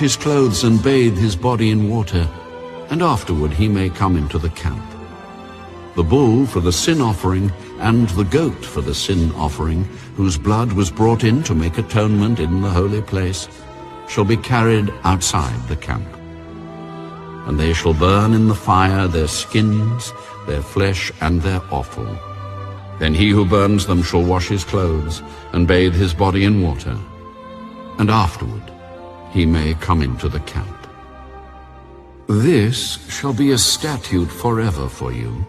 his clothes and bathe his body in water, and afterward he may come into the camp. The bull for the sin offering and the goat for the sin offering, whose blood was brought in to make atonement in the holy place, shall be carried outside the camp. And they shall burn in the fire their skins, their flesh, and their offal. Then he who burns them shall wash his clothes and bathe his body in water, and afterward he may come into the camp. This shall be a statute forever for you.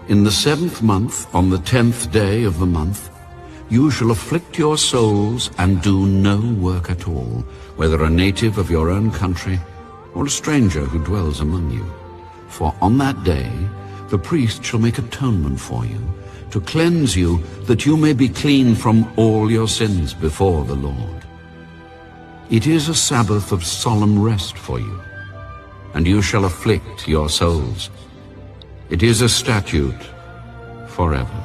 In the 7th month, on the 10th day of the month, you shall afflict your souls and do no work at all, whether a native of your own country or a stranger who dwells among you. For on that day the priest shall make atonement for you, to cleanse you, that you may be clean from all your sins before the Lord. It is a Sabbath of solemn rest for you, and you shall afflict your souls. It is a statute forever.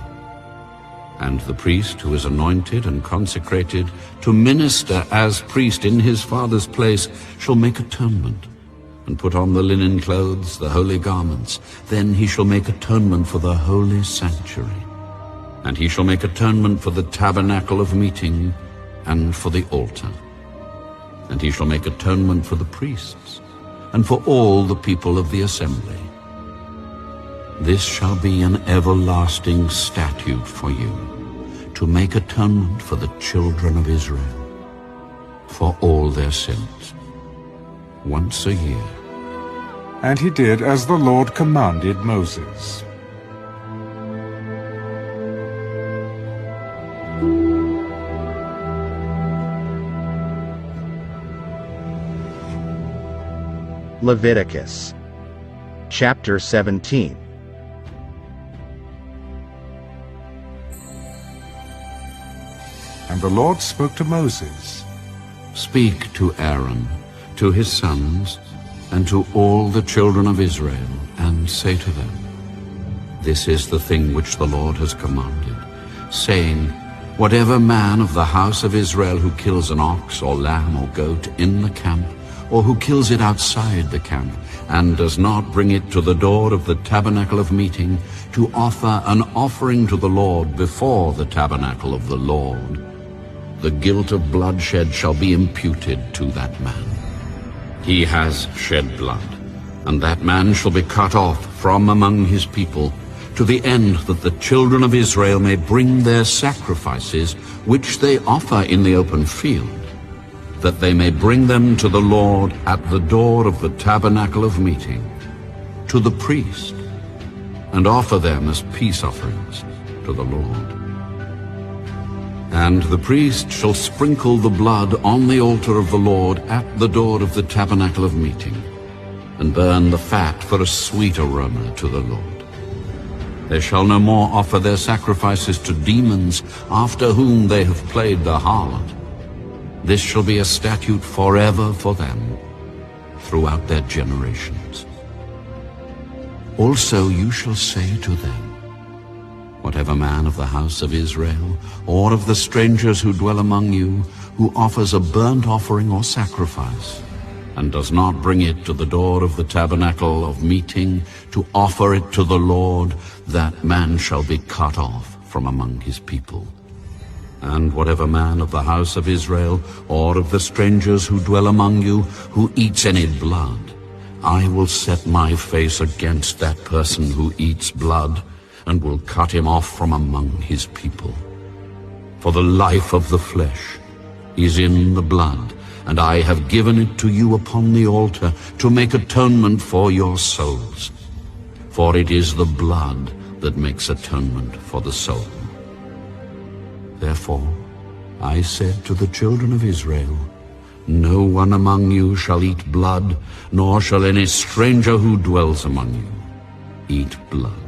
And the priest who is anointed and consecrated to minister as priest in his Father's place shall make atonement, and put on the linen clothes, the holy garments. Then he shall make atonement for the holy sanctuary. And he shall make atonement for the tabernacle of meeting and for the altar. And he shall make atonement for the priests and for all the people of the assembly. This shall be an everlasting statute for you, to make atonement for the children of Israel, for all their sins, once a year. And he did as the Lord commanded Moses. Leviticus chapter 17. And the Lord spoke to Moses. Speak to Aaron, to his sons, and to all the children of Israel, and say to them, This is the thing which the Lord has commanded, saying, Whatever man of the house of Israel who kills an ox or lamb or goat in the camp, or who kills it outside the camp, and does not bring it to the door of the tabernacle of meeting, to offer an offering to the Lord before the tabernacle of the Lord, the guilt of bloodshed shall be imputed to that man. He has shed blood, and that man shall be cut off from among his people, to the end that the children of Israel may bring their sacrifices, which they offer in the open field, that they may bring them to the Lord at the door of the tabernacle of meeting, to the priest, and offer them as peace offerings to the Lord. And the priest shall sprinkle the blood on the altar of the Lord at the door of the tabernacle of meeting, and burn the fat for a sweet aroma to the Lord. They shall no more offer their sacrifices to demons, after whom they have played the harlot. This shall be a statute forever for them, throughout their generations. Also you shall say to them, Whatever man of the house of Israel, or of the strangers who dwell among you, who offers a burnt offering or sacrifice, and does not bring it to the door of the tabernacle of meeting to offer it to the Lord, that man shall be cut off from among his people. And whatever man of the house of Israel, or of the strangers who dwell among you, who eats any blood, I will set my face against that person who eats blood, and will cut him off from among his people. For the life of the flesh is in the blood, and I have given it to you upon the altar to make atonement for your souls. For it is the blood that makes atonement for the soul. Therefore I said to the children of Israel, No one among you shall eat blood, nor shall any stranger who dwells among you eat blood.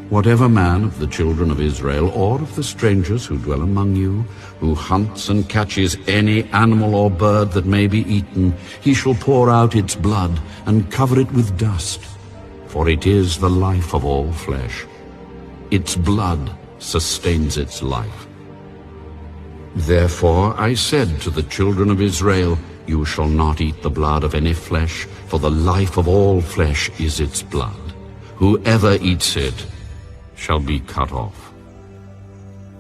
Whatever man of the children of Israel, or of the strangers who dwell among you, who hunts and catches any animal or bird that may be eaten, he shall pour out its blood and cover it with dust, for it is the life of all flesh. Its blood sustains its life. Therefore I said to the children of Israel, You shall not eat the blood of any flesh, for the life of all flesh is its blood. Whoever eats it shall be cut off.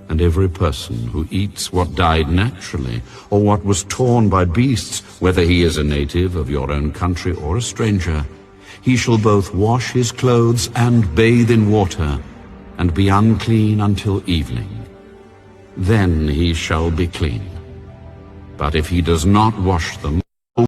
And every person who eats what died naturally, or what was torn by beasts, whether he is a native of your own country or a stranger, he shall both wash his clothes and bathe in water, and be unclean until evening. Then he shall be clean. But if he does not wash them,